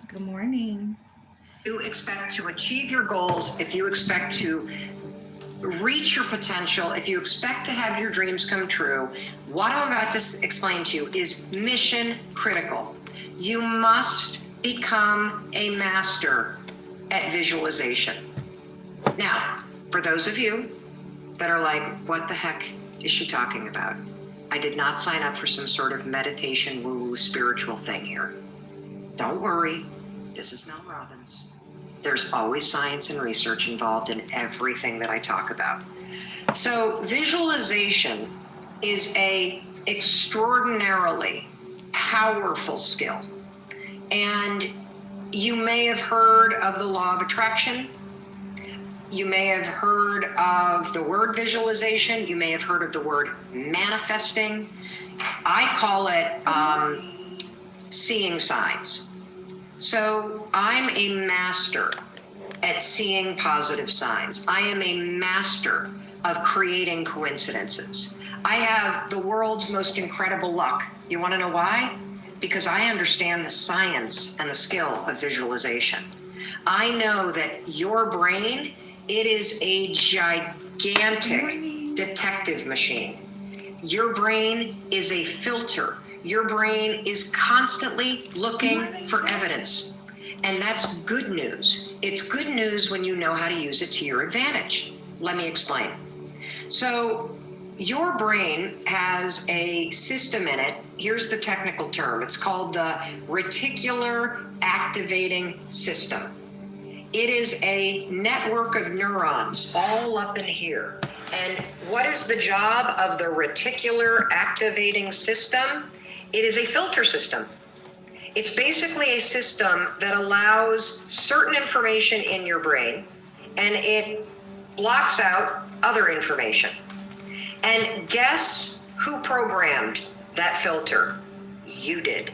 Good morning. You expect to achieve your goals, if you expect to reach your potential, if you expect to have your dreams come true, what I'm about to explain to you is mission critical. You must become a master at visualization. Now, for those of you that are like, what the heck is she talking about? I did not sign up for some sort of meditation woo-woo spiritual thing here. Don't worry, this is Mel Robbins. There's always science and research involved in everything that I talk about. So visualization is a extraordinarily powerful skill. And you may have heard of the law of attraction. You may have heard of the word visualization. You may have heard of the word manifesting. I call it seeing signs. So I'm a master at seeing positive signs. I am a master of creating coincidences. I have the world's most incredible luck. You want to know why? Because I understand the science and the skill of visualization. I know that your brain, it is a gigantic detective machine. Your brain is a filter. Your brain is constantly looking for evidence. And that's good news. It's good news when you know how to use it to your advantage. Let me explain. So your brain has a system in it. Here's the technical term. It's called the reticular activating system. It is a network of neurons all up in here. And what is the job of the reticular activating system? It is a filter system. It's basically a system that allows certain information in your brain and it blocks out other information. And guess who programmed that filter? You did.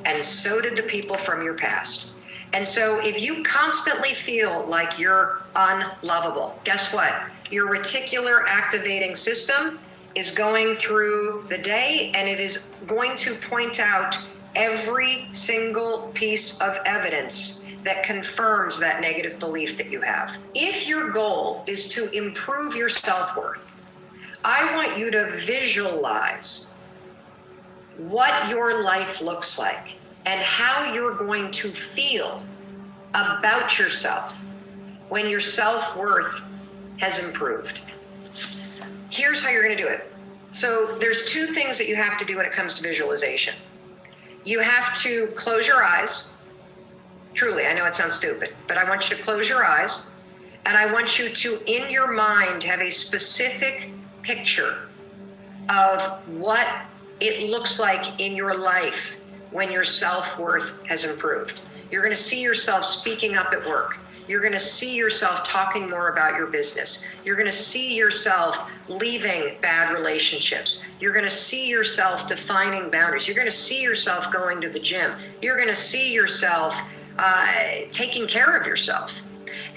And so did the people from your past. And so if you constantly feel like you're unlovable, guess what? Your reticular activating system is going through the day and it is going to point out every single piece of evidence that confirms that negative belief that you have. If your goal is to improve your self-worth, I want you to visualize what your life looks like and how you're going to feel about yourself when your self-worth has improved. Here's how you're going to do it. So there's two things that you have to do when it comes to visualization. You have to close your eyes. Truly, I know it sounds stupid, but I want you to close your eyes and I want you to, in your mind, have a specific picture of what it looks like in your life when your self-worth has improved. You're going to see yourself speaking up at work. You're going to see yourself talking more about your business. You're going to see yourself leaving bad relationships. You're going to see yourself defining boundaries. You're going to see yourself going to the gym. You're going to see yourself taking care of yourself.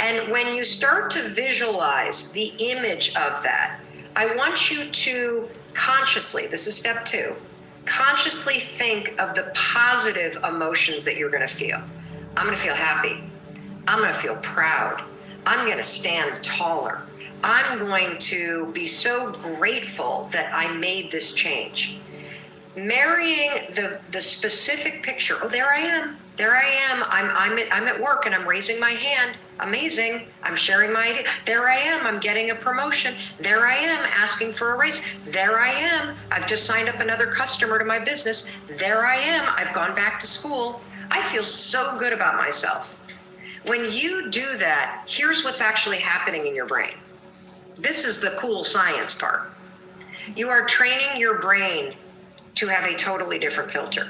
And when you start to visualize the image of that, I want you to consciously, this is step 2, consciously think of the positive emotions that you're going to feel. I'm going to feel happy. I'm going to feel proud. I'm going to stand taller. I'm going to be so grateful that I made this change. Marrying the specific picture. Oh, there I am. There I am. I'm at work and I'm raising my hand. Amazing. I'm sharing my idea. There I am. I'm getting a promotion. There I am asking for a raise. There I am. I've just signed up another customer to my business. There I am. I've gone back to school. I feel so good about myself. When you do that, here's what's actually happening in your brain. This is the cool science part. You are training your brain to have a totally different filter.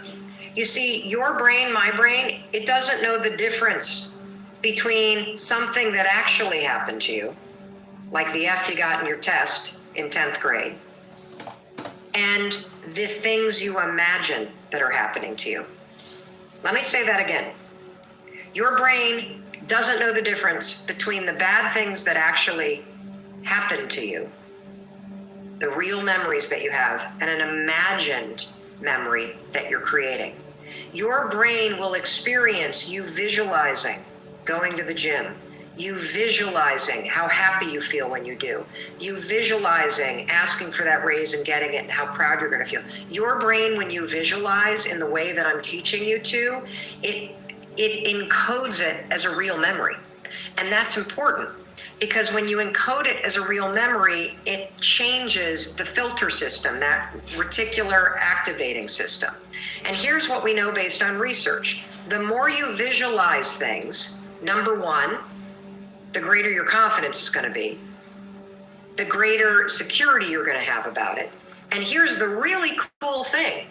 You see, your brain, my brain, it doesn't know the difference between something that actually happened to you, like the F you got in your test in 10th grade, and the things you imagine that are happening to you. Let me say that again. Your brain doesn't know the difference between the bad things that actually happened to you, the real memories that you have, and an imagined memory that you're creating. Your brain will experience you visualizing going to the gym, you visualizing how happy you feel when you do, you visualizing asking for that raise and getting it and how proud you're going to feel. Your brain, when you visualize in the way that I'm teaching you to, it encodes it as a real memory. And that's important, because when you encode it as a real memory, it changes the filter system, that reticular activating system. And here's what we know based on research. The more you visualize things, number one, the greater your confidence is going to be, the greater security you're going to have about it. And here's the really cool thing.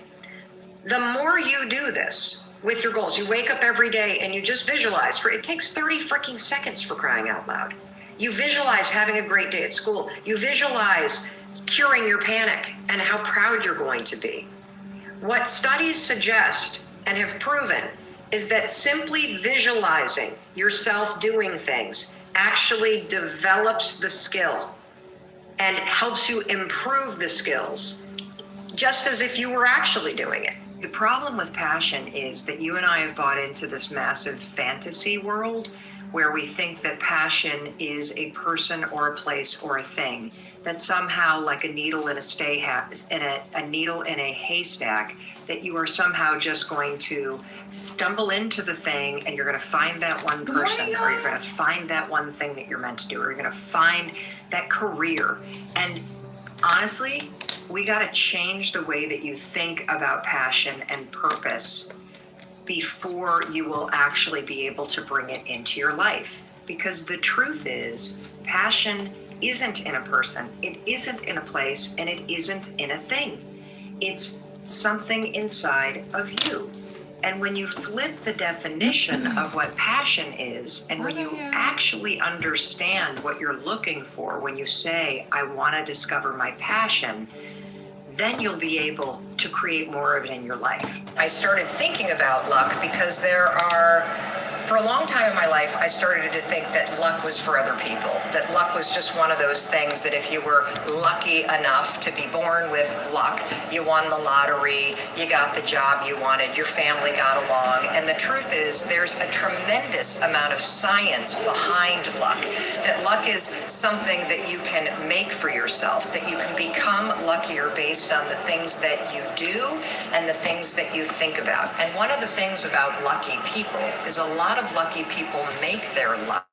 The more you do this with your goals, you wake up every day and you just visualize. It takes 30 freaking seconds, for crying out loud. You visualize having a great day at school. You visualize curing your panic and how proud you're going to be. What studies suggest and have proven is that simply visualizing yourself doing things actually develops the skill and helps you improve the skills, just as if you were actually doing it. The problem with passion is that you and I have bought into this massive fantasy world where we think that passion is a person or a place or a thing, that somehow, like a needle in a needle in a haystack, that you are somehow just going to stumble into the thing and you're going to find that one person, or you're going to find that one thing that you're meant to do, or you're going to find that career. And honestly, we got to change the way that you think about passion and purpose before you will actually be able to bring it into your life. Because the truth is, passion isn't in a person, it isn't in a place, and it isn't in a thing. It's something inside of you. And when you flip the definition of what passion is, and when you actually understand what you're looking for when you say, I want to discover my passion, then you'll be able to create more of it in your life. I started thinking about luck because for a long time in my life, I started to think that luck was for other people, that luck was just one of those things that if you were lucky enough to be born with luck, you won the lottery, you got the job you wanted, your family got along. And the truth is, there's a tremendous amount of science behind luck, that luck is something that you can make for yourself, that you can become luckier based on the things that you do and the things that you think about. And one of the things about lucky people is a lot of lucky people make their luck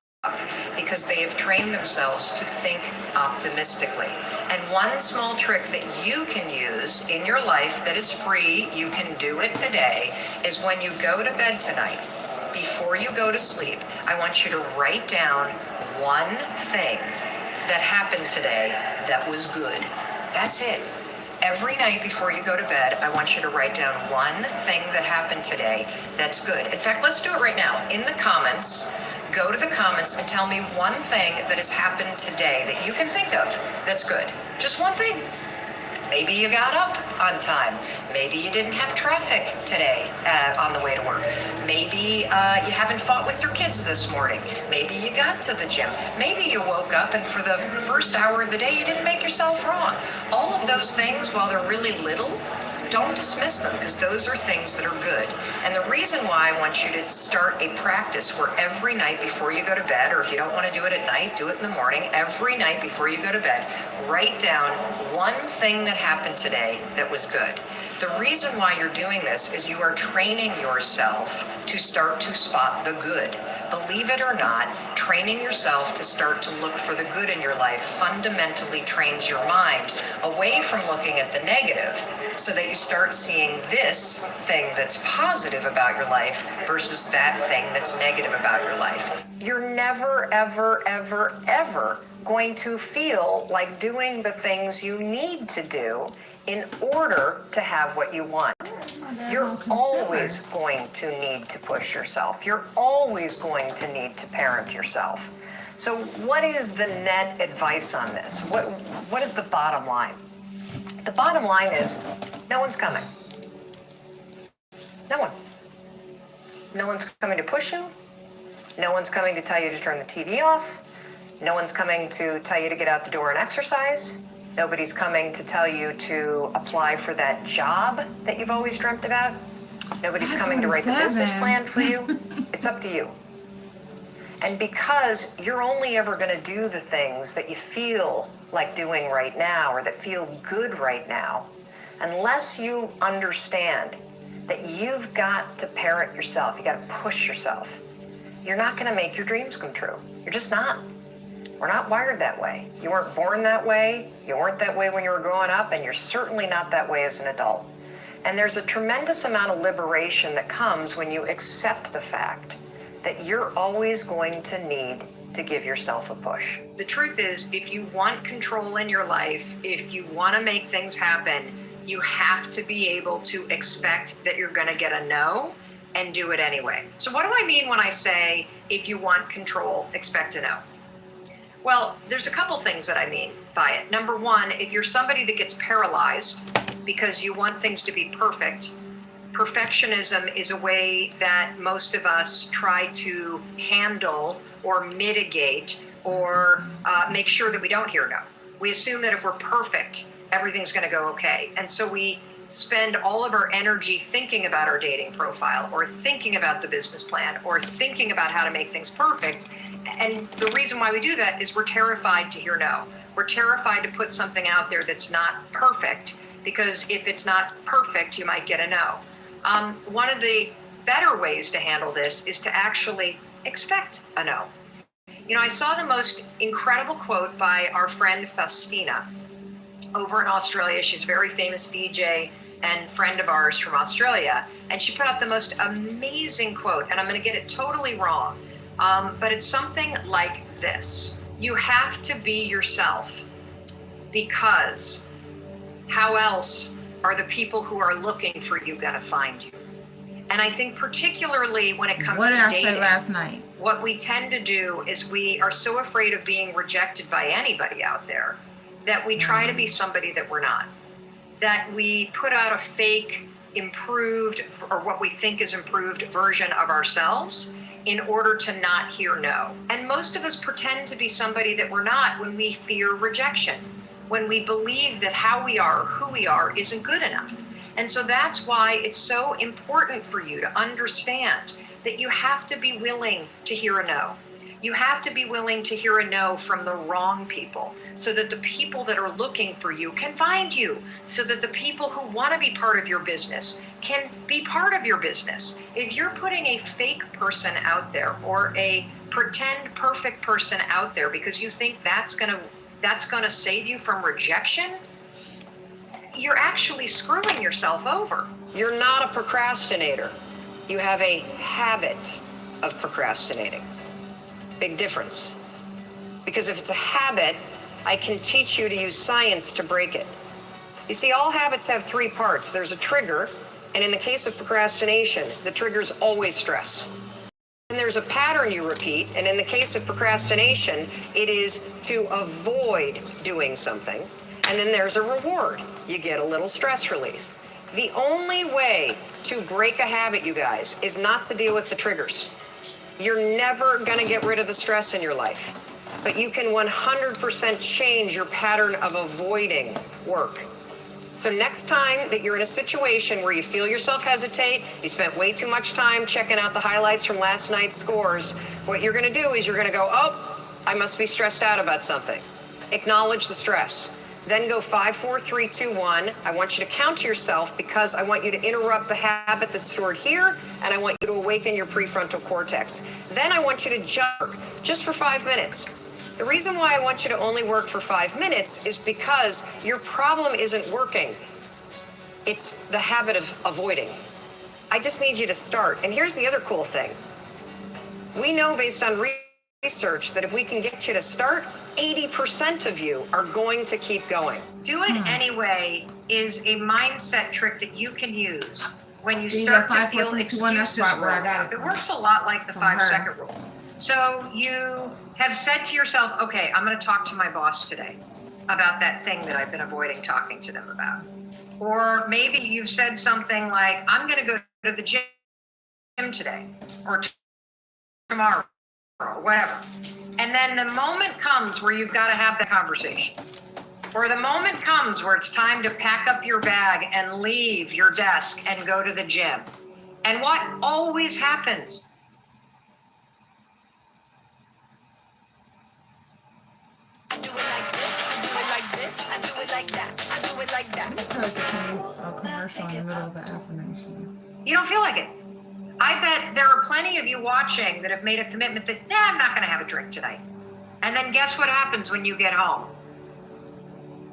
because they have trained themselves to think optimistically. And one small trick that you can use in your life that is free, you can do it today, is when you go to bed tonight, before you go to sleep, I want you to write down one thing that happened today that was good. That's it. Every night before you go to bed, I want you to write down one thing that happened today that's good. In fact, let's do it right now. In the comments, go to the comments and tell me one thing that has happened today that you can think of that's good. Just one thing. Maybe you got up on time. Maybe you didn't have traffic today on the way to work. Maybe you haven't fought with your kids this morning. Maybe you got to the gym. Maybe you woke up and for the first hour of the day, you didn't make yourself wrong. All of those things, while they're really little, don't dismiss them, because those are things that are good. And the reason why I want you to start a practice where every night before you go to bed, or if you don't want to do it at night, do it in the morning, every night before you go to bed, write down one thing that happened today that was good. The reason why you're doing this is you are training yourself to start to spot the good. Believe it or not, training yourself to start to look for the good in your life fundamentally trains your mind away from looking at the negative, so that you start seeing this thing that's positive about your life versus that thing that's negative about your life. You're never, ever, ever, ever going to feel like doing the things you need to do in order to have what you want. You're always going to need to push yourself. You're always going to need to parent yourself. So what is the net advice on this? What is the bottom line? The bottom line is no one's coming. No one. No one's coming to push you. No one's coming to tell you to turn the TV off. No one's coming to tell you to get out the door and exercise. Nobody's coming to tell you to apply for that job that you've always dreamt about. Nobody's coming to write the business plan for you. It's up to you. And because you're only ever going to do the things that you feel like doing right now or that feel good right now, unless you understand that you've got to parent yourself, you got to push yourself, you're not going to make your dreams come true. You're just not. We're not wired that way. You weren't born that way. You weren't that way when you were growing up, and you're certainly not that way as an adult. And there's a tremendous amount of liberation that comes when you accept the fact that you're always going to need to give yourself a push. The truth is, if you want control in your life, if you want to make things happen, you have to be able to expect that you're going to get a no and do it anyway. So what do I mean when I say, if you want control, expect a no? Well, there's a couple things that I mean by it. Number one, if you're somebody that gets paralyzed because you want things to be perfect, perfectionism is a way that most of us try to handle or mitigate or make sure that we don't hear no. We assume that if we're perfect, everything's going to go okay. And so we spend all of our energy thinking about our dating profile or thinking about the business plan or thinking about how to make things perfect. And the reason why we do that is we're terrified to hear no. We're terrified to put something out there that's not perfect, because if it's not perfect, you might get a no. One of the better ways to handle this is to actually expect a no. You know, I saw the most incredible quote by our friend Faustina over in Australia. She's a very famous DJ and friend of ours from Australia. And she put up the most amazing quote, and I'm going to get it totally wrong. But it's something like this: you have to be yourself, because how else are the people who are looking for you going to find you? And I think particularly when it comes to dating, what did I say last night? What we tend to do is we are so afraid of being rejected by anybody out there that we try to be somebody that we're not, that we put out a fake, improved, or what we think is improved version of ourselves in order to not hear no. And most of us pretend to be somebody that we're not when we fear rejection, when we believe that how we are, who we are, isn't good enough. And so that's why it's so important for you to understand that you have to be willing to hear a no. You have to be willing to hear a no from the wrong people, so that the people that are looking for you can find you, so that the people who want to be part of your business can be part of your business. If you're putting a fake person out there or a pretend perfect person out there because you think that's going to save you from rejection, you're actually screwing yourself over. You're not a procrastinator. You have a habit of procrastinating. Big difference. Because if it's a habit, I can teach you to use science to break it. You see, all habits have three parts. There's a trigger, and in the case of procrastination, the trigger's always stress. And there's a pattern you repeat, and in the case of procrastination, it is to avoid doing something. And then there's a reward. You get a little stress relief. The only way to break a habit, you guys, is not to deal with the triggers. You're never going to get rid of the stress in your life, but you can 100% change your pattern of avoiding work. So next time that you're in a situation where you feel yourself hesitate, you spent way too much time checking out the highlights from last night's scores, what you're going to do is you're going to go, oh, I must be stressed out about something. Acknowledge the stress. Then go 5, 4, 3, 2, 1. I want you to count to yourself, because I want you to interrupt the habit that's stored here, and I want you to awaken your prefrontal cortex. Then I want you to jerk just for 5 minutes. The reason why I want you to only work for 5 minutes is because your problem isn't working. It's the habit of avoiding. I just need you to start. And here's the other cool thing. We know based on research that if we can get you to start, 80% of you are going to keep going. Do it anyway is a mindset trick that you can use when you start to feel excuses roll out. It works a lot like the 5-second rule. So you have said to yourself, okay, I'm going to talk to my boss today about that thing that I've been avoiding talking to them about. Or maybe you've said something like, I'm going to go to the gym today or tomorrow or whatever. And then the moment comes where you've got to have the conversation. Or the moment comes where it's time to pack up your bag and leave your desk and go to the gym. And what always happens? I do it like this, I do it like this, I do it like that, I do it like that. Because it plays a commercial in the middle of the affirmation. You don't feel like it. I bet there are plenty of you watching that have made a commitment that, I'm not going to have a drink tonight. And then guess what happens when you get home?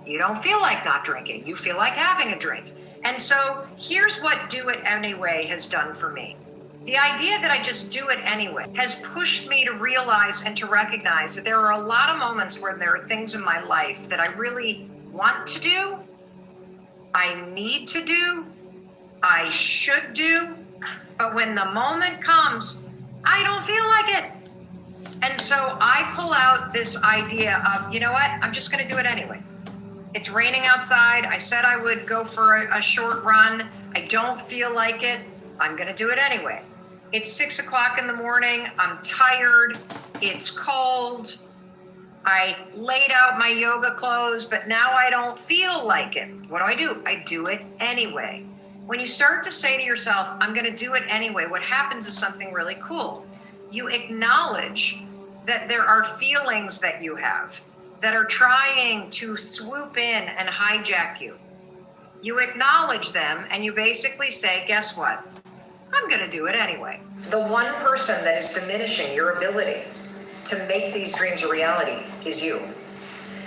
You don't feel like not drinking. You feel like having a drink. And so here's what do it anyway has done for me. The idea that I just do it anyway has pushed me to realize and to recognize that there are a lot of moments where there are things in my life that I really want to do, I need to do, I should do, but when the moment comes, I don't feel like it. And so I pull out this idea of, you know what, I'm just going to do it anyway. It's raining outside. I said I would go for a short run. I don't feel like it. I'm going to do it anyway. It's 6 o'clock in the morning. I'm tired. It's cold. I laid out my yoga clothes, but now I don't feel like it. What do? I do it anyway. When you start to say to yourself, I'm going to do it anyway, what happens is something really cool. You acknowledge that there are feelings that you have that are trying to swoop in and hijack you. You acknowledge them and you basically say, guess what? I'm going to do it anyway. The one person that is diminishing your ability to make these dreams a reality is you.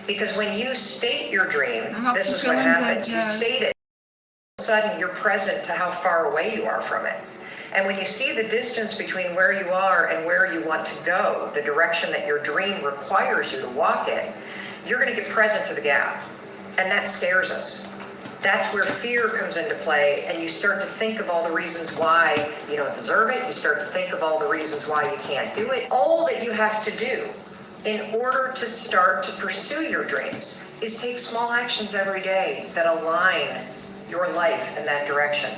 Because when you state your dream, this is what happens. You state it. All of a sudden, you're present to how far away you are from it. And when you see the distance between where you are and where you want to go, the direction that your dream requires you to walk in, you're going to get present to the gap. And that scares us. That's where fear comes into play, and you start to think of all the reasons why you don't deserve it. You start to think of all the reasons why you can't do it. All that you have to do in order to start to pursue your dreams is take small actions every day that align your life in that direction.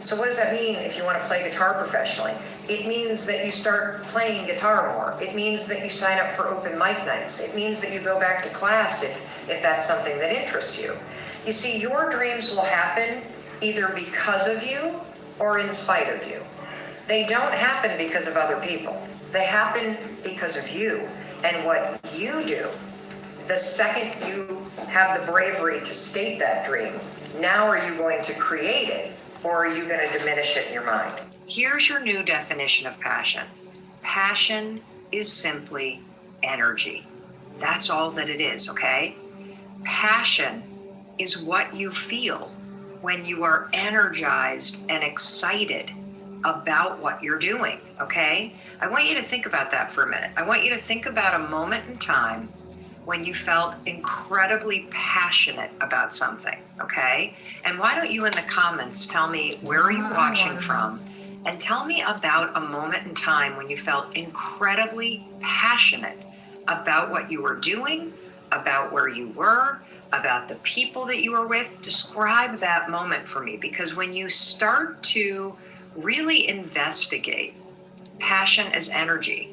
So what does that mean if you want to play guitar professionally? It means that you start playing guitar more. It means that you sign up for open mic nights. It means that you go back to class if that's something that interests you. You see, your dreams will happen either because of you or in spite of you. They don't happen because of other people. They happen because of you and what you do. The second you have the bravery to state that dream, now are you going to create it, or are you going to diminish it in your mind? Here's your new definition of passion. Passion is simply energy. That's all that it is, okay? Passion is what you feel when you are energized and excited about what you're doing, okay? I want you to think about that for a minute. I want you to think about a moment in time when you felt incredibly passionate about something, okay? And why don't you in the comments tell me where are you watching from, and tell me about a moment in time when you felt incredibly passionate about what you were doing, about where you were, about the people that you were with. Describe that moment for me, because when you start to really investigate passion as energy,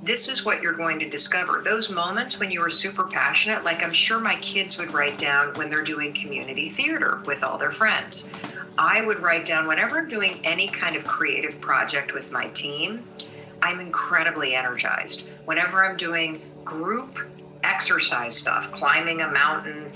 this is what you're going to discover. Those moments when you were super passionate, like I'm sure my kids would write down when they're doing community theater with all their friends. I would write down whenever I'm doing any kind of creative project with my team, I'm incredibly energized. Whenever I'm doing group exercise stuff, climbing a mountain,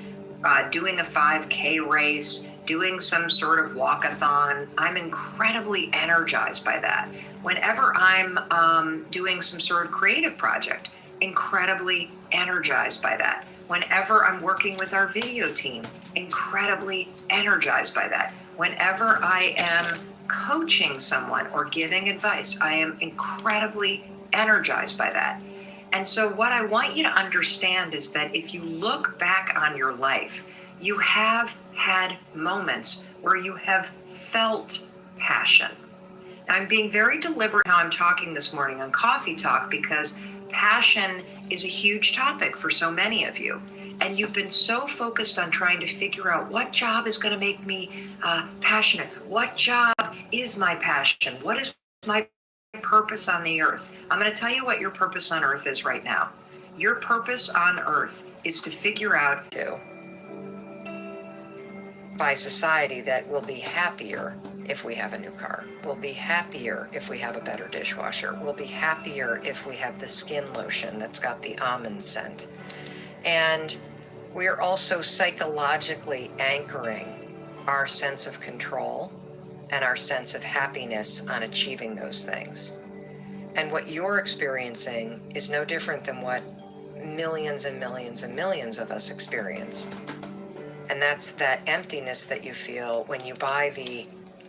doing a 5K race, doing some sort of walkathon, I'm incredibly energized by that. Whenever I'm doing some sort of creative project, incredibly energized by that. Whenever I'm working with our video team, incredibly energized by that. Whenever I am coaching someone or giving advice, I am incredibly energized by that. And so what I want you to understand is that if you look back on your life, you have had moments where you have felt passion. Now, I'm being very deliberate how I'm talking this morning on Coffee Talk, because passion is a huge topic for so many of you. And you've been so focused on trying to figure out what job is going to make me passionate. What job is my passion? What is my purpose on the earth? I'm going to tell you what your purpose on earth is right now. Your purpose on earth is to figure out by society that will be happier if we have a new car. We'll be happier if we have a better dishwasher. We'll be happier if we have the skin lotion that's got the almond scent. And we're also psychologically anchoring our sense of control and our sense of happiness on achieving those things. And what you're experiencing is no different than what millions and millions and millions of us experience. And that's that emptiness that you feel when you buy the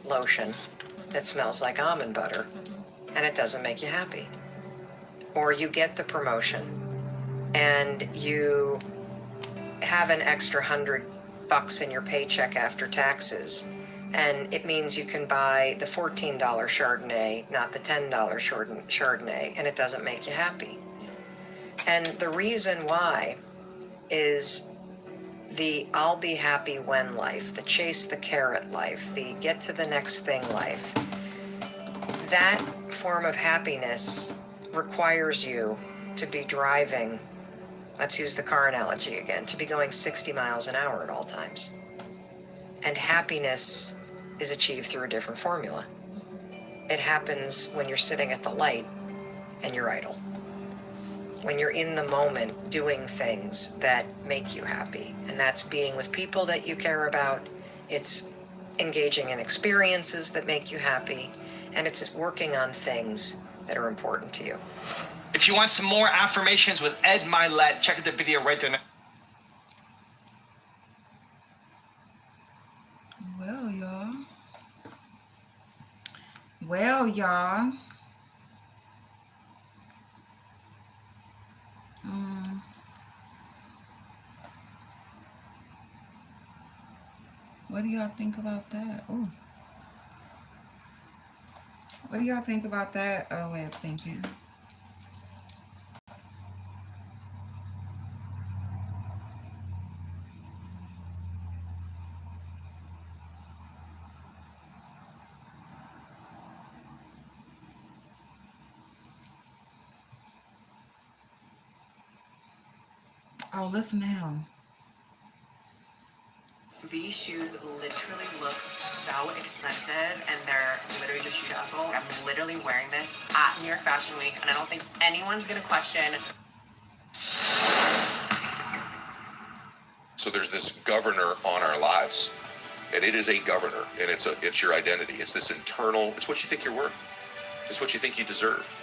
lotion that smells like almond butter and it doesn't make you happy. Or you get the promotion and you have an extra $100 in your paycheck after taxes, and it means you can buy the $14 Chardonnay, not the $10 Chardonnay, and it doesn't make you happy. And the reason why is the I'll be happy when life, the chase the carrot life, the get to the next thing life. That form of happiness requires you to be driving, let's use the car analogy again, to be going 60 miles an hour at all times. And happiness is achieved through a different formula. It happens when you're sitting at the light and you're idle. When you're in the moment doing things that make you happy. And that's being with people that you care about. It's engaging in experiences that make you happy. And it's just working on things that are important to you. If you want some more affirmations with Ed Milet, check out the video right there now. Well, y'all. Well, y'all. What do y'all think about that? Ooh. What do y'all think about that way of thinking? Oh, listen to him. These shoes literally look so expensive, and they're literally just shoe asshole. I'm literally wearing this at New York Fashion Week, and I don't think anyone's gonna question. So there's this governor on our lives, and it is a governor, and it's your identity. It's this internal. It's what you think you're worth. It's what you think you deserve.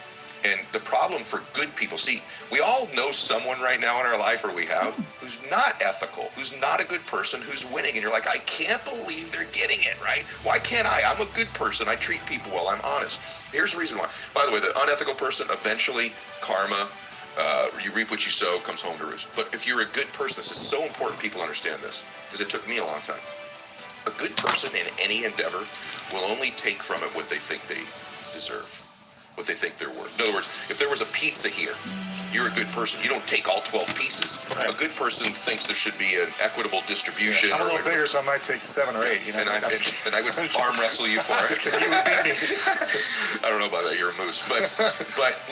And the problem for good people, see, we all know someone right now in our life, or we have, who's not ethical, who's not a good person, who's winning. And you're like, I can't believe they're getting it, right? Why can't I? I'm a good person. I treat people well. I'm honest. Here's the reason why. By the way, the unethical person, eventually, karma, you reap what you sow, comes home to roost. But if you're a good person, this is so important people understand this, because it took me a long time. A good person in any endeavor will only take from it what they think they deserve, what they think they're worth. In other words, if there was a pizza here, you're a good person. You don't take all 12 pieces. Right. A good person thinks there should be an equitable distribution. Yeah, I'm a little bigger, so I might take 7 or 8. You know, and I would arm wrestle you for it. You would beat me. I don't know about that. You're a moose. But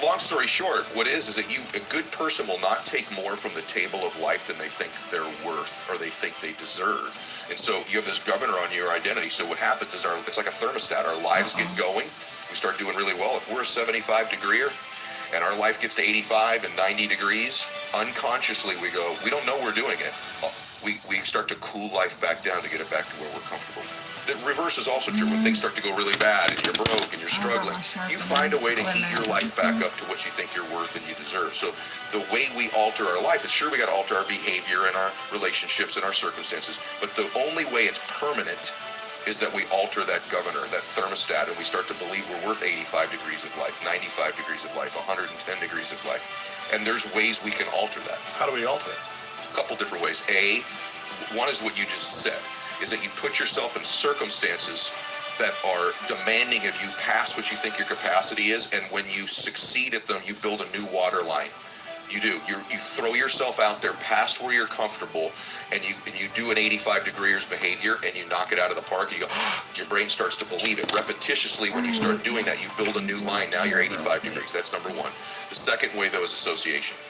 long story short, what is that a good person will not take more from the table of life than they think they're worth or they think they deserve. And so you have this governor on your identity. So what happens is it's like a thermostat. Our lives get going. We start doing really well. If we're a 75 degreer and our life gets to 85 and 90 degrees, unconsciously we go, we don't know we're doing it. We start to cool life back down to get it back to where we're comfortable. The reverse is also true. When things start to go really bad and you're broke and you're struggling, you find a way to heat your life back up to what you think you're worth and you deserve. So the way we alter our life is, sure, we got to alter our behavior and our relationships and our circumstances, but the only way it's permanent is that we alter that governor, that thermostat, and we start to believe we're worth 85 degrees of life, 95 degrees of life, 110 degrees of life. And there's ways we can alter that. How do we alter it? A couple different ways. One is what you just said, is that you put yourself in circumstances that are demanding of you past what you think your capacity is, and when you succeed at them, you build a new water line. You do. You throw yourself out there past where you're comfortable, and you do an 85 degrees behavior, and you knock it out of the park, and you go, your brain starts to believe it. Repetitiously, when you start doing that, you build a new line. Now you're 85 degrees. That's number one. The second way, though, is association.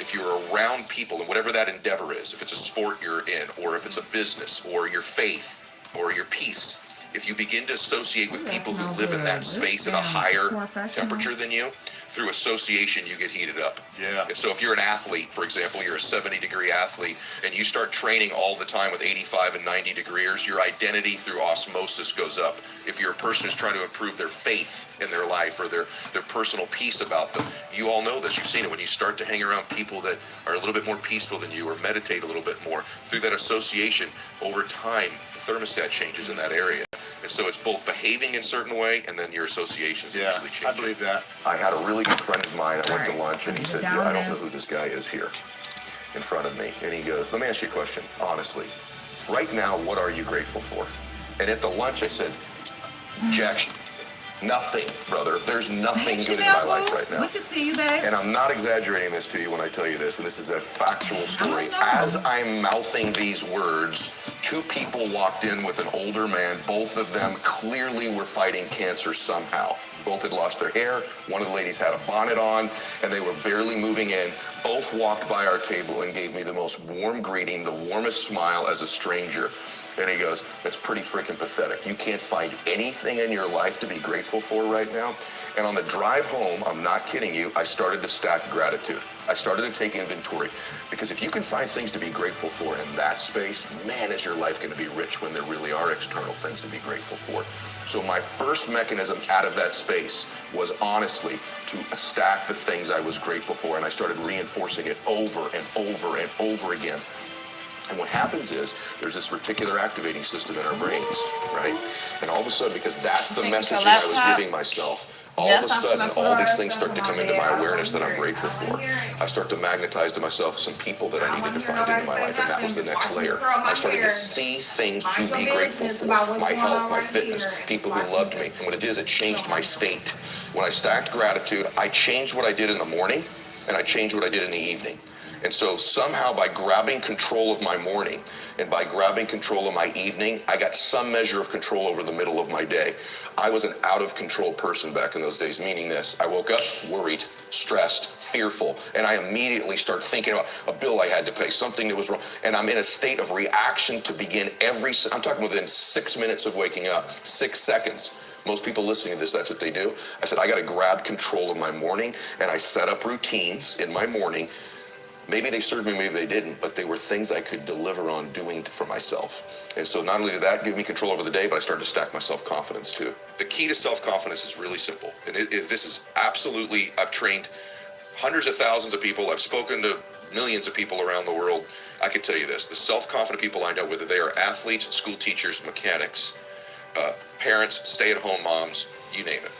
If you're around people, and whatever that endeavor is, if it's a sport you're in, or if it's a business, or your faith, or your peace, if you begin to associate with people who live in that space at a higher temperature than you, through association, you get heated up. Yeah. And so if you're an athlete, for example, you're a 70-degree athlete, and you start training all the time with 85 and 90 degrees, your identity through osmosis goes up. If you're a person who's trying to improve their faith in their life or their personal peace about them, you all know this. You've seen it when you start to hang around people that are a little bit more peaceful than you or meditate a little bit more. Through that association, over time, the thermostat changes in that area. And so it's both behaving in a certain way and then your associations usually change. I believe that. I had a really good friend of mine. I went to lunch and he said, I don't know who this guy is here in front of me. And he goes, let me ask you a question, honestly. Right now, what are you grateful for? And at the lunch, I said, Jack, nothing, brother. There's nothing good in my life right now. We can see you, babe. And I'm not exaggerating this to you when I tell you this, and this is a factual story. As I'm mouthing these words, two people walked in with an older man. Both of them clearly were fighting cancer somehow. Both had lost their hair. One of the ladies had a bonnet on, and they were barely moving in. Both walked by our table and gave me the most warm greeting, the warmest smile as a stranger. And he goes, that's pretty freaking pathetic. You can't find anything in your life to be grateful for right now. And on the drive home, I'm not kidding you, I started to stack gratitude. I started to take inventory. Because if you can find things to be grateful for in that space, man, is your life going to be rich when there really are external things to be grateful for. So my first mechanism out of that space was honestly to stack the things I was grateful for. And I started reinforcing it over and over and over again. And what happens is there's this reticular activating system in our brains, right? And all of a sudden, because that's the messaging I was giving myself, all of a sudden, all these things start to come into my awareness that I'm grateful for. I start to magnetize to myself some people that I needed to find into my life, and that was the next layer. I started to see things to be grateful for. My health, my fitness, people who loved me. And what it is, it changed my state. When I stacked gratitude, I changed what I did in the morning, and I changed what I did in the evening. And so somehow by grabbing control of my morning and by grabbing control of my evening, I got some measure of control over the middle of my day. I was an out of control person back in those days, meaning this. I woke up worried, stressed, fearful, and I immediately start thinking about a bill I had to pay, something that was wrong. And I'm in a state of reaction to begin I'm talking within 6 minutes of waking up, 6 seconds. Most people listening to this, that's what they do. I said, I got to grab control of my morning, and I set up routines in my morning. Maybe they served me, maybe they didn't, but they were things I could deliver on doing for myself. And so not only did that give me control over the day, but I started to stack my self-confidence too. The key to self-confidence is really simple. And this is absolutely, I've trained hundreds of thousands of people. I've spoken to millions of people around the world. I can tell you this, the self-confident people I know, whether they are athletes, school teachers, mechanics, parents, stay-at-home moms, you name it.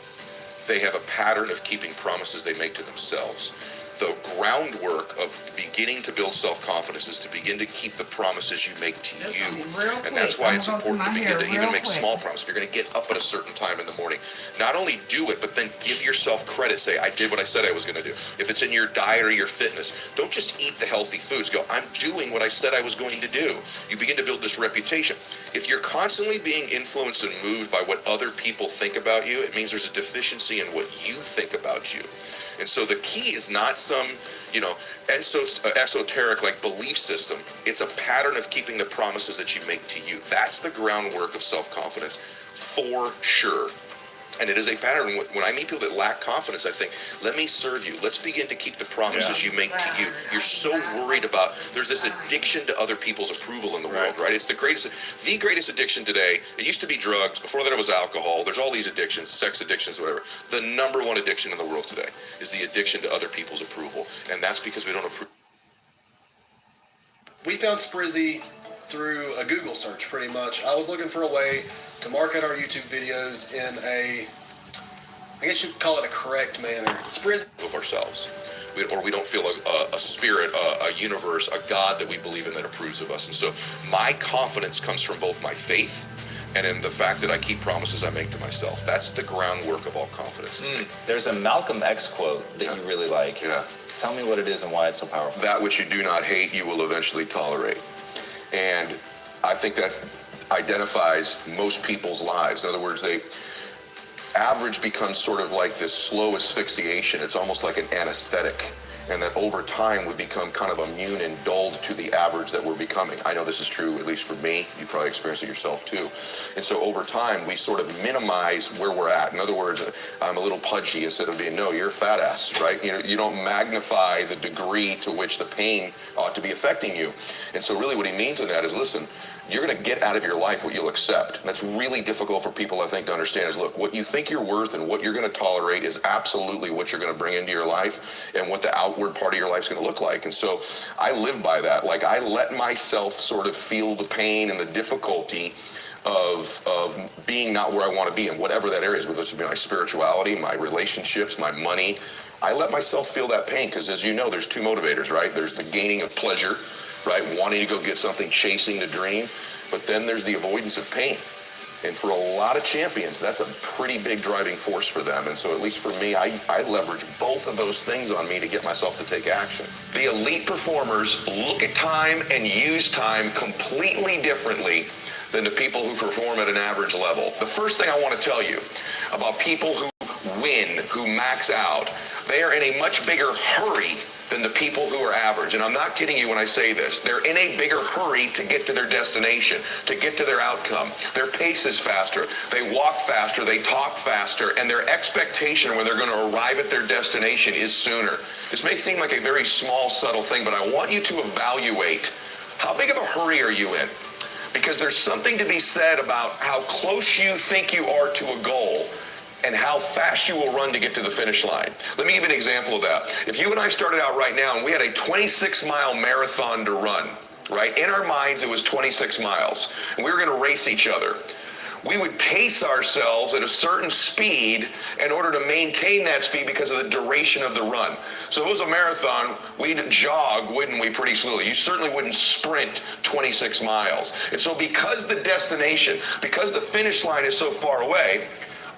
They have a pattern of keeping promises they make to themselves. The groundwork of beginning to build self-confidence is to begin to keep the promises you make to you. And that's why it's important to begin to even make small promises. If you're going to get up at a certain time in the morning, not only do it, but then give yourself credit. Say, I did what I said I was going to do. If it's in your diet or your fitness, don't just eat the healthy foods. Go, I'm doing what I said I was going to do. You begin to build this reputation. If you're constantly being influenced and moved by what other people think about you, it means there's a deficiency in what you think about you. And so the key is not some, esoteric like belief system. It's a pattern of keeping the promises that you make to you. That's the groundwork of self-confidence for sure. And it is a pattern. When I meet people that lack confidence, I think, let me serve you. Let's begin to keep the promises you make to you. You're so worried about, there's this addiction to other people's approval in the world, right? It's the greatest addiction today. It used to be drugs. Before that, it was alcohol. There's all these addictions, sex addictions, whatever. The number one addiction in the world today is the addiction to other people's approval. And that's because we don't approve. We found Sprizzy through a Google search, pretty much. I was looking for a way to market our YouTube videos in I guess you could call it a correct manner. Sprizzy of ourselves. We don't feel a spirit, a universe, a God that we believe in that approves of us. And so my confidence comes from both my faith and in the fact that I keep promises I make to myself. That's the groundwork of all confidence. There's a Malcolm X quote that you really like. Yeah. Tell me what it is and why it's so powerful. That which you do not hate, you will eventually tolerate. And I think that identifies most people's lives. In other words, average becomes sort of like this slow asphyxiation. It's almost like an anesthetic. and that over time we become kind of immune and dulled to the average that we're becoming. I know this is true, at least for me. You probably experience it yourself too. And so over time, we sort of minimize where we're at. In other words, I'm a little pudgy instead of being, no, you're a fat ass, right? You don't magnify the degree to which the pain ought to be affecting you. And so really what he means in that is, listen, you're going to get out of your life what you'll accept. That's really difficult for people, I think, to understand is, look, what you think you're worth and what you're going to tolerate is absolutely what you're going to bring into your life and what the outward part of your life is going to look like. And so I live by that. Like, I let myself sort of feel the pain and the difficulty of being not where I want to be in whatever that area is, whether it's my spirituality, my relationships, my money. I let myself feel that pain because, as you know, there's two motivators, right? There's the gaining of pleasure, right? Wanting to go get something, chasing the dream. But then there's the avoidance of pain. And for a lot of champions, that's a pretty big driving force for them. And so at least for me, I leverage both of those things on me to get myself to take action. The elite performers look at time and use time completely differently than the people who perform at an average level. The first thing I want to tell you about people who win, who max out, they are in a much bigger hurry than the people who are average. And I'm not kidding you when I say this. They're in a bigger hurry to get to their destination, to get to their outcome. Their pace is faster. They walk faster. They talk faster. And their expectation when they're going to arrive at their destination is sooner. This may seem like a very small, subtle thing, but I want you to evaluate how big of a hurry are you in? Because there's something to be said about how close you think you are to a goal and how fast you will run to get to the finish line. Let me give you an example of that. If you and I started out right now and we had a 26-mile marathon to run, right? In our minds, it was 26 miles, and we were going to race each other. We would pace ourselves at a certain speed in order to maintain that speed because of the duration of the run. So if it was a marathon, we'd jog, wouldn't we, pretty slowly. You certainly wouldn't sprint 26 miles. And so because the destination, because the finish line is so far away,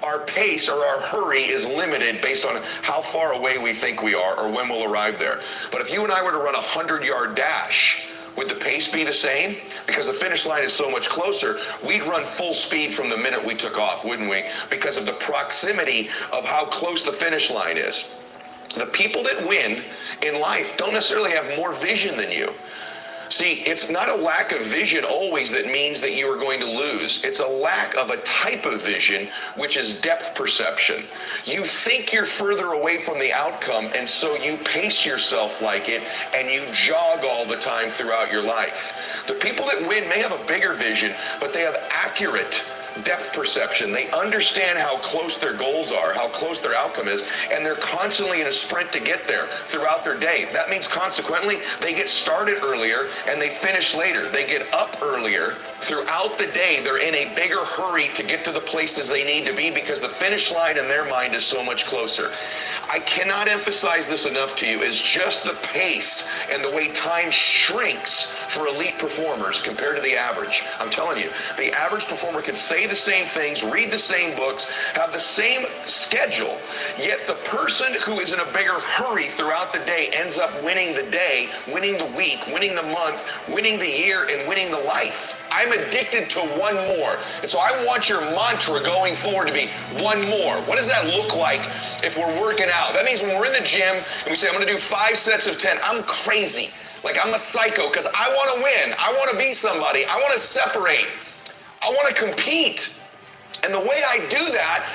our pace or our hurry is limited based on how far away we think we are or when we'll arrive there. But if you and I were to run a 100-yard dash, would the pace be the same? Because the finish line is so much closer, we'd run full speed from the minute we took off, wouldn't we? Because of the proximity of how close the finish line is. The people that win in life don't necessarily have more vision than you. See, it's not a lack of vision always that means that you are going to lose. It's a lack of a type of vision, which is depth perception. You think you're further away from the outcome, and so you pace yourself like it, and you jog all the time throughout your life. The people that win may have a bigger vision, but they have accurate depth perception. They understand how close their goals are, how close their outcome is, and they're constantly in a sprint to get there throughout their day. That means consequently, they get started earlier and they finish later. They get up earlier. Throughout the day, they're in a bigger hurry to get to the places they need to be because the finish line in their mind is so much closer. I cannot emphasize this enough to you, is just the pace and the way time shrinks for elite performers compared to the average. I'm telling you, the average performer can say the same things, read the same books, have the same schedule, yet the person who is in a bigger hurry throughout the day ends up winning the day, winning the week, winning the month, winning the year, and winning the life. I'm addicted to one more. And so I want your mantra going forward to be one more. What does that look like if we're working out? That means when we're in the gym and we say, I'm going to do 5 sets of 10, I'm crazy. Like I'm a psycho because I want to win. I want to be somebody. I want to separate. I want to compete. And the way I do that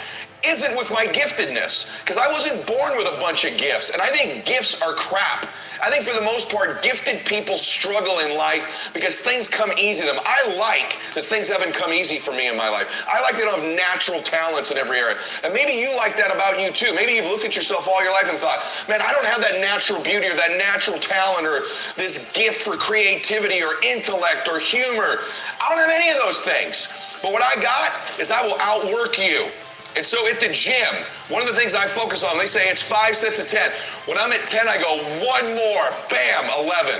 isn't with my giftedness, because I wasn't born with a bunch of gifts, and I think gifts are crap. I think for the most part, gifted people struggle in life because things come easy to them. I like that things haven't come easy for me in my life. I like that I have natural talents in every area. And maybe you like that about you too. Maybe you've looked at yourself all your life and thought, man, I don't have that natural beauty or that natural talent or this gift for creativity or intellect or humor. I don't have any of those things. But what I got is I will outwork you. And so at the gym, one of the things I focus on, they say it's 5 sets of 10. When I'm at 10, I go one more, bam, 11.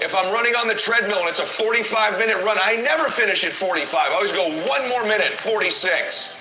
If I'm running on the treadmill and it's a 45-minute run, I never finish at 45. I always go one more minute, 46.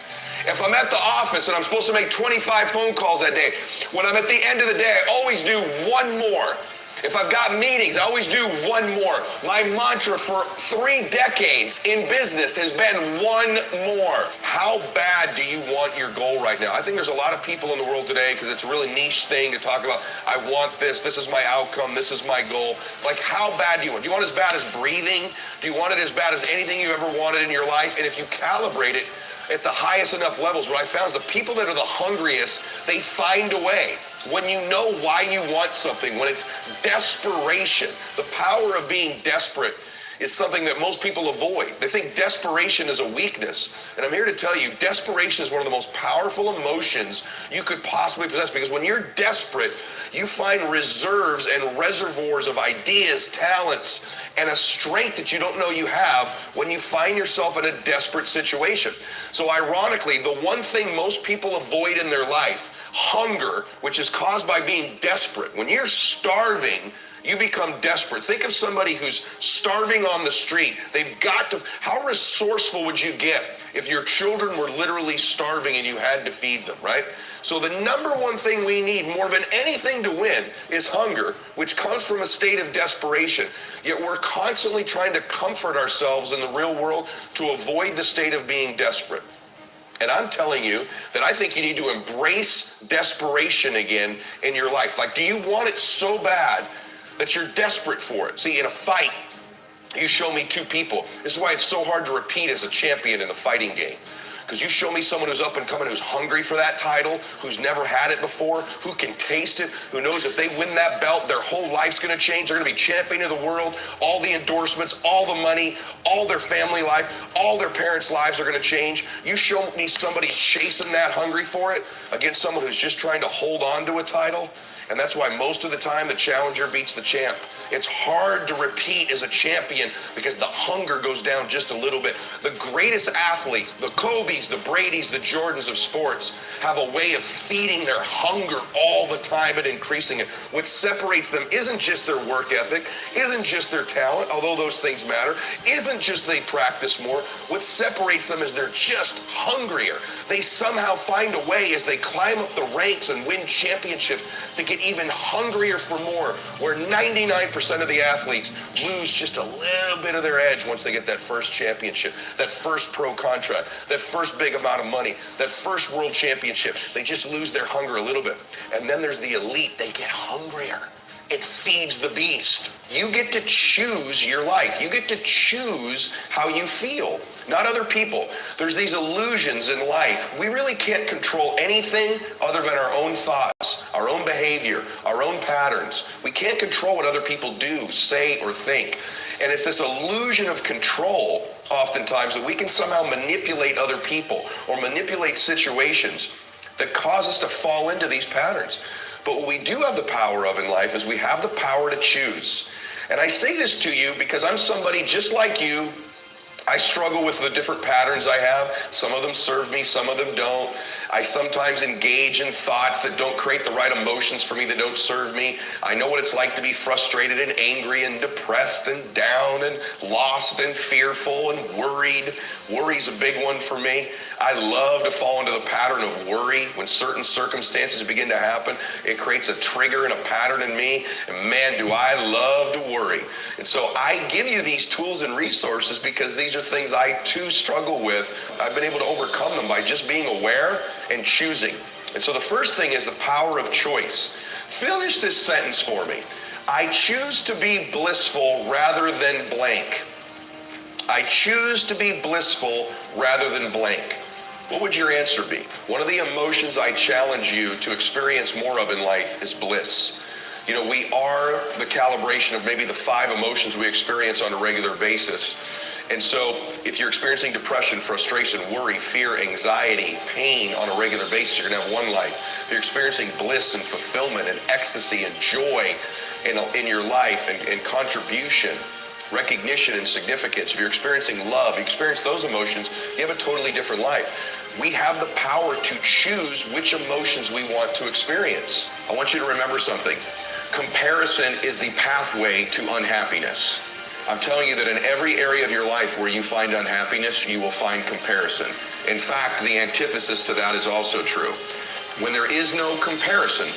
If I'm at the office and I'm supposed to make 25 phone calls that day, when I'm at the end of the day, I always do one more. If I've got meetings, I always do one more. My mantra for 3 decades in business has been one more. How bad do you want your goal right now? I think there's a lot of people in the world today, because it's a really niche thing to talk about. I want this is my outcome, this is my goal. Like, how bad do you want? Do you want it as bad as breathing? Do you want it as bad as anything you ever wanted in your life? And if you calibrate it at the highest enough levels, what I found is the people that are the hungriest, they find a way. When you know why you want something, when it's desperation, the power of being desperate is something that most people avoid. They think desperation is a weakness. And I'm here to tell you, desperation is one of the most powerful emotions you could possibly possess, because when you're desperate, you find reserves and reservoirs of ideas, talents, and a strength that you don't know you have when you find yourself in a desperate situation. So ironically, the one thing most people avoid in their life, hunger, which is caused by being desperate. When you're starving, you become desperate. Think of somebody who's starving on the street. They've got to, how resourceful would you get if your children were literally starving and you had to feed them, right? So the number one thing we need more than anything to win is hunger, which comes from a state of desperation. Yet we're constantly trying to comfort ourselves in the real world to avoid the state of being desperate. And I'm telling you that I think you need to embrace desperation again in your life. Like, do you want it so bad that you're desperate for it? See, in a fight, you show me 2 people. This is why it's so hard to repeat as a champion in the fighting game. Because you show me someone who's up and coming, who's hungry for that title, who's never had it before, who can taste it, who knows if they win that belt, their whole life's going to change. They're going to be champion of the world, all the endorsements, all the money, all their family life, all their parents' lives are going to change. You show me somebody chasing that, hungry for it, against someone who's just trying to hold on to a title. And that's why most of the time the challenger beats the champ. It's hard to repeat as a champion because the hunger goes down just a little bit. The greatest athletes, the Kobe's, the Brady's, the Jordans of sports, have a way of feeding their hunger all the time and increasing it. What separates them isn't just their work ethic, isn't just their talent, although those things matter, isn't just they practice more. What separates them is they're just hungrier. They somehow find a way as they climb up the ranks and win championships to get even hungrier for more, where 99% of the athletes lose just a little bit of their edge once they get that first championship, that first pro contract, that first big amount of money, that first world championship. They just lose their hunger a little bit. And then there's the elite. They get hungrier. It feeds the beast. You get to choose your life. You get to choose how you feel, not other people. There's these illusions in life. We really can't control anything other than our own thoughts, our own behavior, our own patterns. We can't control what other people do, say, or think. And it's this illusion of control, oftentimes, that we can somehow manipulate other people or manipulate situations that cause us to fall into these patterns. But what we do have the power of in life is we have the power to choose. And I say this to you because I'm somebody just like you. I struggle with the different patterns I have. Some of them serve me, some of them don't. I sometimes engage in thoughts that don't create the right emotions for me, that don't serve me. I know what it's like to be frustrated and angry and depressed and down and lost and fearful and worried. Worry's a big one for me. I love to fall into the pattern of worry. When certain circumstances begin to happen, it creates a trigger and a pattern in me. And man, do I love to worry. And so I give you these tools and resources because these are things I too struggle with. I've been able to overcome them by just being aware and choosing. And so the first thing is the power of choice. Finish this sentence for me. I choose to be blissful rather than blank. I choose to be blissful rather than blank. What would your answer be? One of the emotions I challenge you to experience more of in life is bliss. You know, we are the calibration of maybe the 5 emotions we experience on a regular basis. And so if you're experiencing depression, frustration, worry, fear, anxiety, pain on a regular basis, you're going to have one life. If you're experiencing bliss and fulfillment and ecstasy and joy in your life and contribution, recognition and significance, if you're experiencing love, you experience those emotions, you have a totally different life. We have the power to choose which emotions we want to experience. I want you to remember something. Comparison is the pathway to unhappiness. I'm telling you that in every area of your life where you find unhappiness, you will find comparison. In fact, the antithesis to that is also true. When there is no comparison,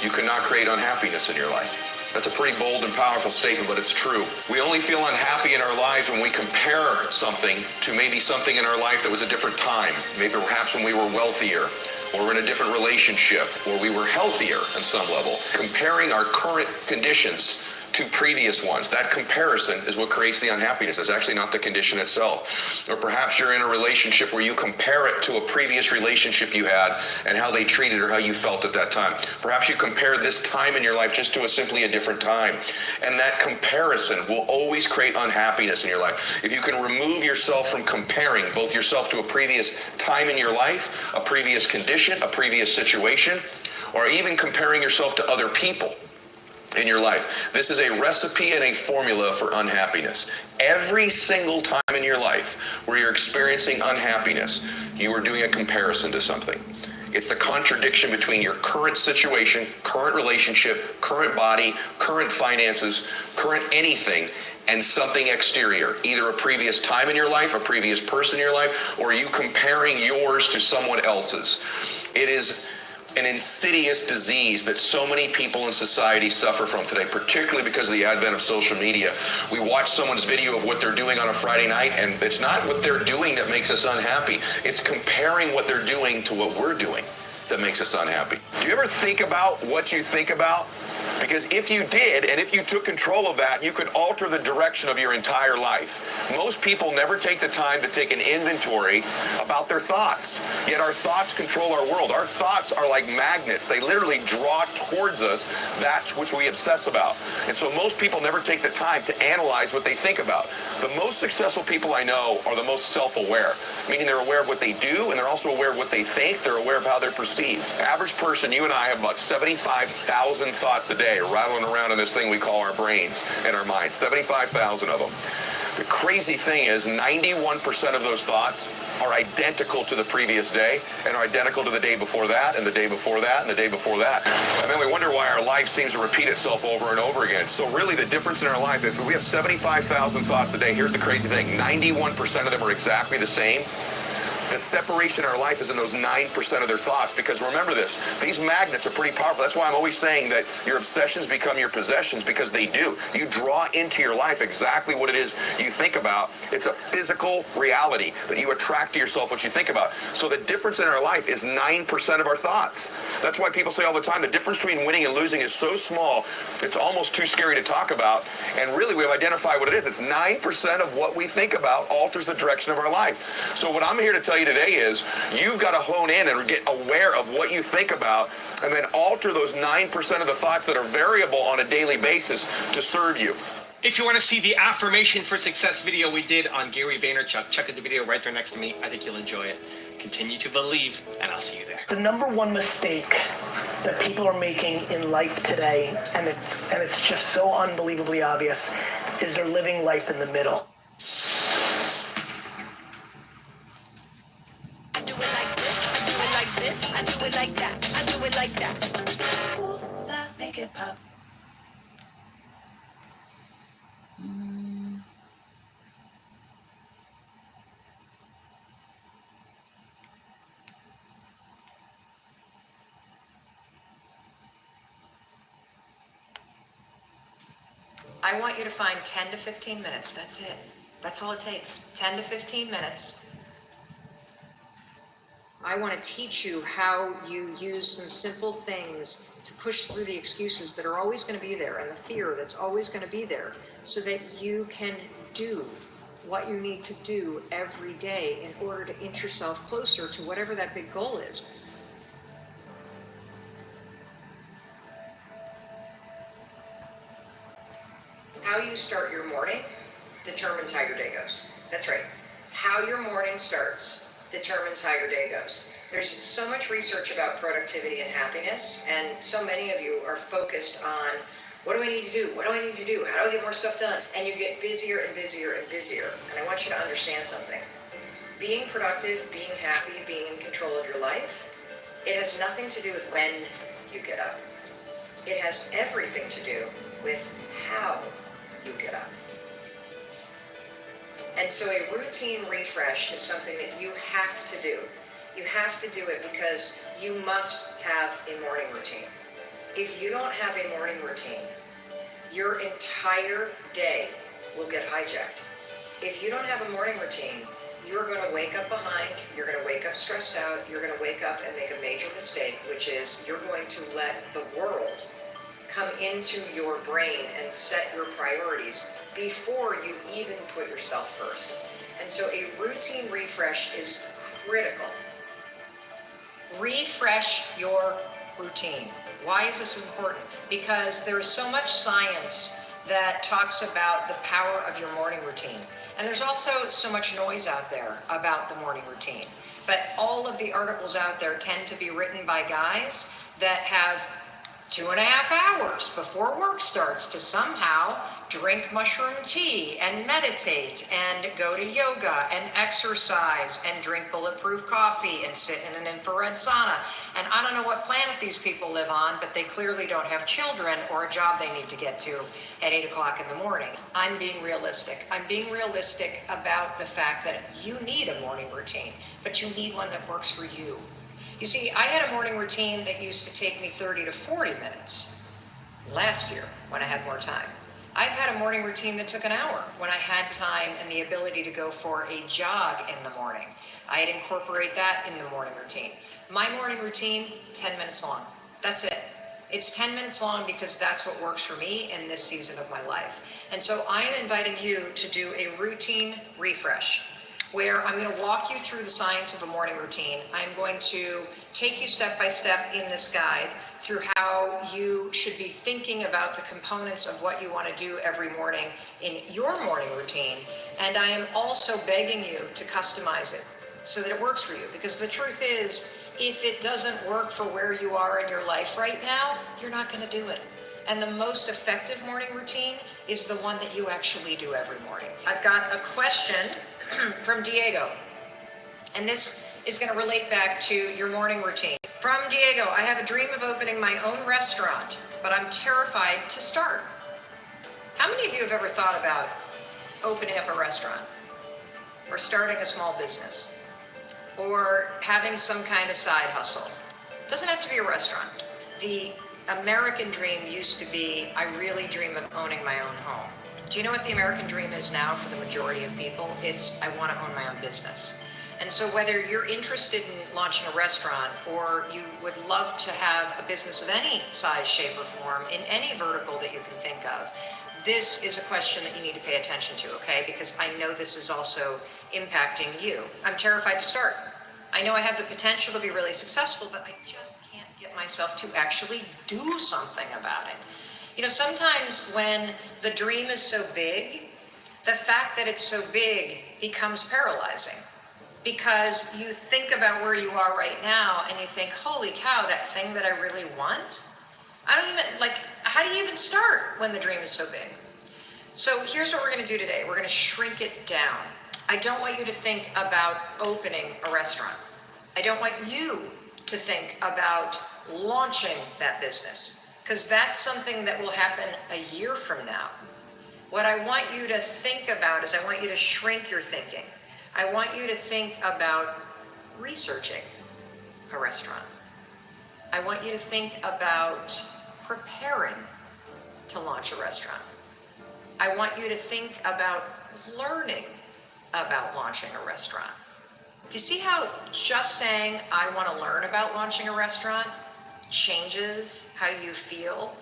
you cannot create unhappiness in your life. That's a pretty bold and powerful statement, but it's true. We only feel unhappy in our lives when we compare something to maybe something in our life that was a different time. Maybe perhaps when we were wealthier, or in a different relationship, or we were healthier on some level. Comparing our current conditions to previous ones. That comparison is what creates the unhappiness. It's actually not the condition itself. Or perhaps you're in a relationship where you compare it to a previous relationship you had and how they treated or how you felt at that time. Perhaps you compare this time in your life just to simply a different time. And that comparison will always create unhappiness in your life. If you can remove yourself from comparing both yourself to a previous time in your life, a previous condition, a previous situation, or even comparing yourself to other people in your life. This is a recipe and a formula for unhappiness. Every single time in your life where you're experiencing unhappiness, you are doing a comparison to something. It's the contradiction between your current situation, current relationship, current body, current finances, current anything, and something exterior. Either a previous time in your life, a previous person in your life, or you comparing yours to someone else's. It is an insidious disease that so many people in society suffer from today, particularly because of the advent of social media. We watch someone's video of what they're doing on a Friday night, and it's not what they're doing that makes us unhappy. It's comparing what they're doing to what we're doing that makes us unhappy. Do you ever think about what you think about? Because if you did, and if you took control of that, you could alter the direction of your entire life. Most people never take the time to take an inventory about their thoughts. Yet our thoughts control our world. Our thoughts are like magnets. They literally draw towards us that which we obsess about. And so most people never take the time to analyze what they think about. The most successful people I know are the most self-aware, meaning they're aware of what they do, and they're also aware of what they think. They're aware of how they're perceived. Average person, you and I, have about 75,000 thoughts a day rattling around in this thing we call our brains and our minds. 75,000 of them. The crazy thing is 91% of those thoughts are identical to the previous day and are identical to the day before that and the day before that and the day before that. And then we wonder why our life seems to repeat itself over and over again. So really the difference in our life, if we have 75,000 thoughts a day, here's the crazy thing. 91% of them are exactly the same. The separation in our life is in those 9% of their thoughts, because remember this, these magnets are pretty powerful. That's why I'm always saying that your obsessions become your possessions, because they do. You draw into your life exactly what it is you think about. It's a physical reality that you attract to yourself what you think about. So the difference in our life is 9% of our thoughts. That's why people say all the time, the difference between winning and losing is so small, it's almost too scary to talk about. And really, we've identified what it is. It's 9% of what we think about alters the direction of our life. So what I'm here to tell you today is you've got to hone in and get aware of what you think about, and then alter those 9% of the thoughts that are variable on a daily basis to serve you. If you want to see the affirmation for success video we did on Gary Vaynerchuk, check out the video right there next to me. I think you'll enjoy it. Continue to believe, and I'll see you there. The number one mistake that people are making in life today, and it's just so unbelievably obvious, is they're living life in the middle. I do it like this, I do it like this, I do it like that, I do it like that. Ooh, la, make it pop. I want you to find 10 to 15 minutes. That's it. That's all it takes. 10 to 15 minutes. I want to teach you how you use some simple things to push through the excuses that are always going to be there and the fear that's always going to be there, so that you can do what you need to do every day in order to inch yourself closer to whatever that big goal is. How you start your morning determines how your day goes. That's right. How your morning starts determines how your day goes. There's so much research about productivity and happiness, and so many of you are focused on, what do I need to do? What do I need to do? How do I get more stuff done? And you get busier and busier and busier. And I want you to understand something. Being productive, being happy, being in control of your life, it has nothing to do with when you get up. It has everything to do with how you get up. And so a routine refresh is something that you have to do. You have to do it because you must have a morning routine. If you don't have a morning routine, your entire day will get hijacked. If you don't have a morning routine, you're going to wake up behind, you're going to wake up stressed out, you're going to wake up and make a major mistake, which is you're going to let the world come into your brain and set your priorities before you even put yourself first. And so a routine refresh is critical. Refresh your routine. Why is this important? Because there is so much science that talks about the power of your morning routine. And there's also so much noise out there about the morning routine. But all of the articles out there tend to be written by guys that have 2.5 hours before work starts to somehow drink mushroom tea and meditate and go to yoga and exercise and drink bulletproof coffee and sit in an infrared sauna. And I don't know what planet these people live on, but they clearly don't have children or a job they need to get to at 8 o'clock in the morning. I'm being realistic. I'm being realistic about the fact that you need a morning routine, but you need one that works for you. You see, I had a morning routine that used to take me 30 to 40 minutes last year when I had more time. I've had a morning routine that took an hour when I had time and the ability to go for a jog in the morning. I'd incorporate that in the morning routine. My morning routine, 10 minutes long. That's it. It's 10 minutes long because that's what works for me in this season of my life. And so I am inviting you to do a routine refresh, where I'm going to walk you through the science of a morning routine. I'm going to take you step by step in this guide through how you should be thinking about the components of what you want to do every morning in your morning routine. And I am also begging you to customize it so that it works for you. Because the truth is, if it doesn't work for where you are in your life right now, you're not going to do it. And the most effective morning routine is the one that you actually do every morning. I've got a question from Diego, and this is going to relate back to your morning routine. From Diego, I have a dream of opening my own restaurant, but I'm terrified to start. How many of you have ever thought about opening up a restaurant or starting a small business or having some kind of side hustle? It doesn't have to be a restaurant. The American dream used to be, I really dream of owning my own home. Do you know what the American dream is now for the majority of people? It's, I want to own my own business. And so whether you're interested in launching a restaurant or you would love to have a business of any size, shape, or form in any vertical that you can think of, this is a question that you need to pay attention to, okay? Because I know this is also impacting you. I'm terrified to start. I know I have the potential to be really successful, but I just can't get myself to actually do something about it. You know, sometimes when the dream is so big, the fact that it's so big becomes paralyzing, because you think about where you are right now and you think, holy cow, that thing that I really want? I don't even, like, how do you even start when the dream is so big? So here's what we're going to do today. We're going to shrink it down. I don't want you to think about opening a restaurant. I don't want you to think about launching that business, because that's something that will happen a year from now. What I want you to think about is I want you to shrink your thinking. I want you to think about researching a restaurant. I want you to think about preparing to launch a restaurant. I want you to think about learning about launching a restaurant. Do you see how just saying, I want to learn about launching a restaurant changes how you feel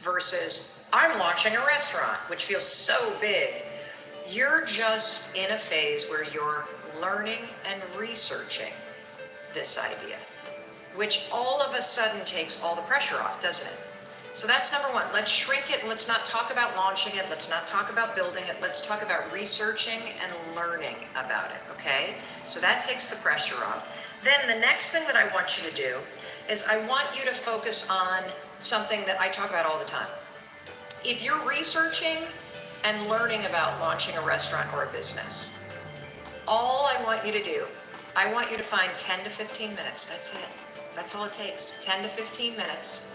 versus I'm launching a restaurant, which feels so big? You're just in a phase where you're learning and researching this idea, which all of a sudden takes all the pressure off, doesn't it? So that's number one. Let's shrink it and let's not talk about launching it. Let's not talk about building it. Let's talk about researching and learning about it, okay? So that takes the pressure off. Then the next thing that I want you to do is I want you to focus on something that I talk about all the time. If you're researching and learning about launching a restaurant or a business, all I want you to do, I want you to find 10 to 15 minutes. That's it. That's all it takes. 10 to 15 minutes.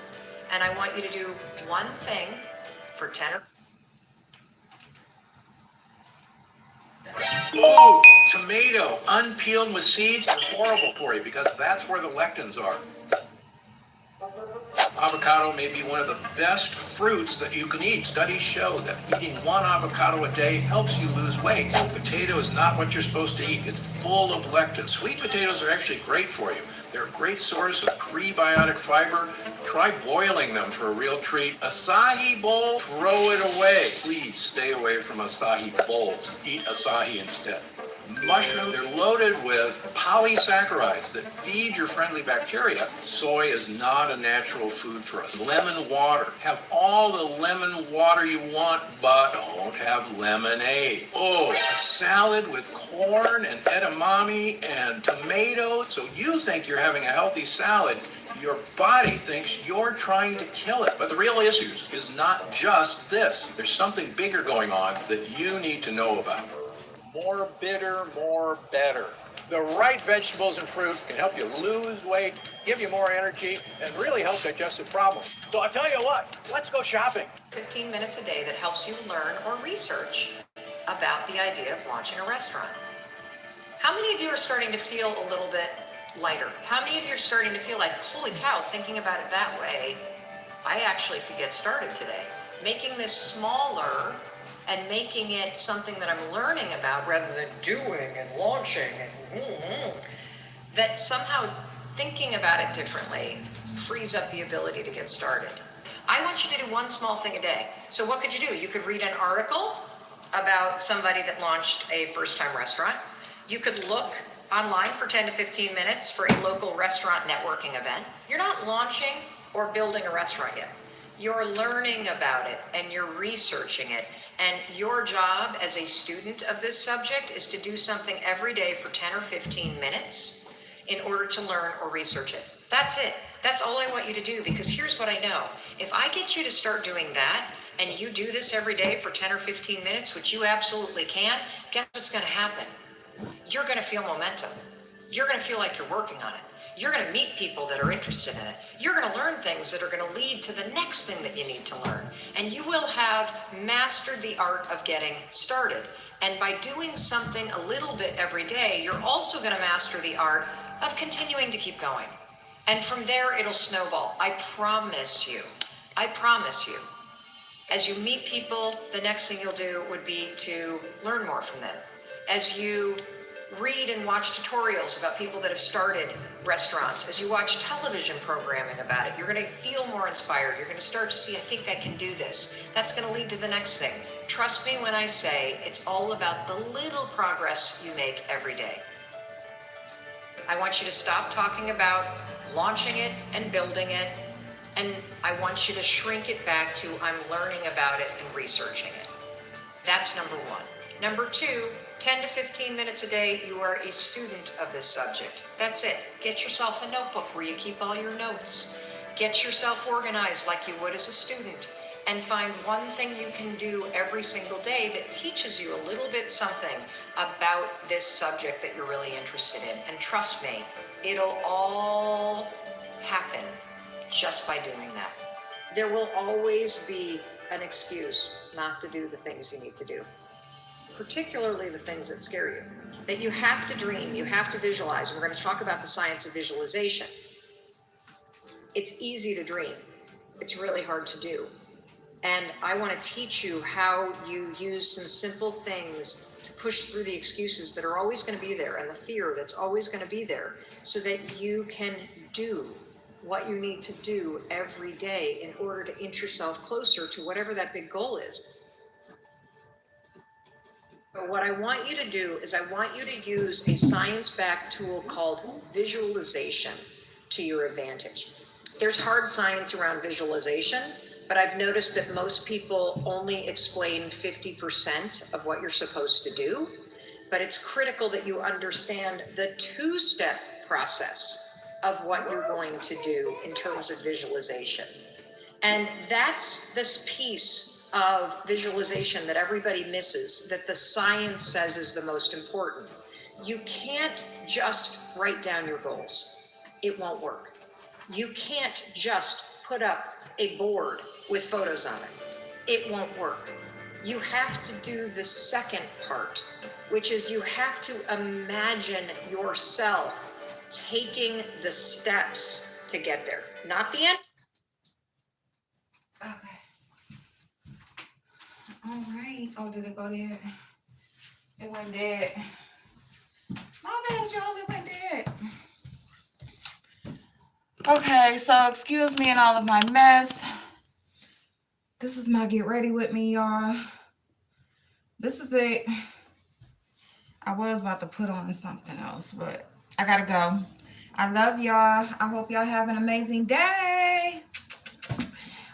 And I want you to do one thing for 10 or... Oh, tomato, unpeeled with seeds, are horrible for you because that's where the lectins are. Avocado may be one of the best fruits that you can eat. Studies show that eating one avocado a day helps you lose weight. Potato is not what you're supposed to eat. It's full of lectins. Sweet potatoes are actually great for you. They're a great source of prebiotic fiber. Try boiling them for a real treat. Acai bowl, throw it away. Please stay away from acai bowls. Eat acai instead. Mushrooms, they're loaded with polysaccharides that feed your friendly bacteria. Soy is not a natural food for us. Lemon water. Have all the lemon water you want, but don't have lemonade. Oh, a salad with corn and edamame and tomato. So you think you're having a healthy salad. Your body thinks you're trying to kill it. But the real issue is not just this. There's something bigger going on that you need to know about. More bitter, more better. The right vegetables and fruit can help you lose weight, give you more energy, and really help digestive problems. So I tell you what, let's go shopping. 15 minutes a day that helps you learn or research about the idea of launching a restaurant. How many of you are starting to feel a little bit lighter? How many of you are starting to feel like, holy cow, thinking about it that way, I actually could get started today? Making this smaller and making it something that I'm learning about rather than doing and launching and that somehow thinking about it differently frees up the ability to get started. I want you to do one small thing a day. So what could you do? You could read an article about somebody that launched a first-time restaurant. You could look online for 10 to 15 minutes for a local restaurant networking event. You're not launching or building a restaurant yet. You're learning about it and you're researching it. And your job as a student of this subject is to do something every day for 10 or 15 minutes in order to learn or research it. That's it. That's all I want you to do, because here's what I know. If I get you to start doing that and you do this every day for 10 or 15 minutes, which you absolutely can, guess what's going to happen? You're going to feel momentum. You're going to feel like you're working on it. You're going to meet people that are interested in it. You're going to learn things that are going to lead to the next thing that you need to learn. And you will have mastered the art of getting started. And by doing something a little bit every day, you're also going to master the art of continuing to keep going. And from there, it'll snowball. I promise you. I promise you. As you meet people, the next thing you'll do would be to learn more from them. As you read and watch tutorials about people that have started restaurants, as you watch television programming about it, you're going to feel more inspired. You're going to start to see, I think I can do this. That's going to lead to the next thing. Trust me when I say it's all about the little progress you make every day. I want you to stop talking about launching it and building it, and I want you to shrink it back to I'm learning about it and researching it. That's number one. Number two, 10 to 15 minutes a day, you are a student of this subject. That's it. Get yourself a notebook where you keep all your notes. Get yourself organized like you would as a student, and find one thing you can do every single day that teaches you a little bit something about this subject that you're really interested in. And trust me, it'll all happen just by doing that. There will always be an excuse not to do the things you need to do, particularly the things that scare you, that you have to dream, you have to visualize. We're going to talk about the science of visualization. It's easy to dream. It's really hard to do. And I want to teach you how you use some simple things to push through the excuses that are always going to be there and the fear that's always going to be there, so that you can do what you need to do every day in order to inch yourself closer to whatever that big goal is. But what I want you to do is I want you to use a science-backed tool called visualization to your advantage. There's hard science around visualization, but I've noticed that most people only explain 50% of what you're supposed to do. But it's critical that you understand the two-step process of what you're going to do in terms of visualization. And that's this piece of visualization that everybody misses, that the science says is the most important. You can't just write down your goals. It won't work. You can't just put up a board with photos on it. It won't work. You have to do the second part, which is you have to imagine yourself taking the steps to get there. Not the end, Okay. All right. Oh, did it go dead? It went dead. My bad, y'all. It went dead. Okay, so excuse me and all of my mess. This is my get ready with me, y'all. This is it. I was about to put on something else, but I gotta go. I love y'all. I hope y'all have an amazing day.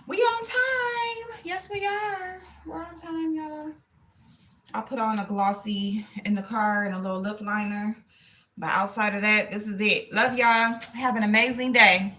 We on time. Yes, we are. We're on time, y'all. I'll put on a glossy in the car and a little lip liner. But outside of that, this is it. Love y'all. Have an amazing day.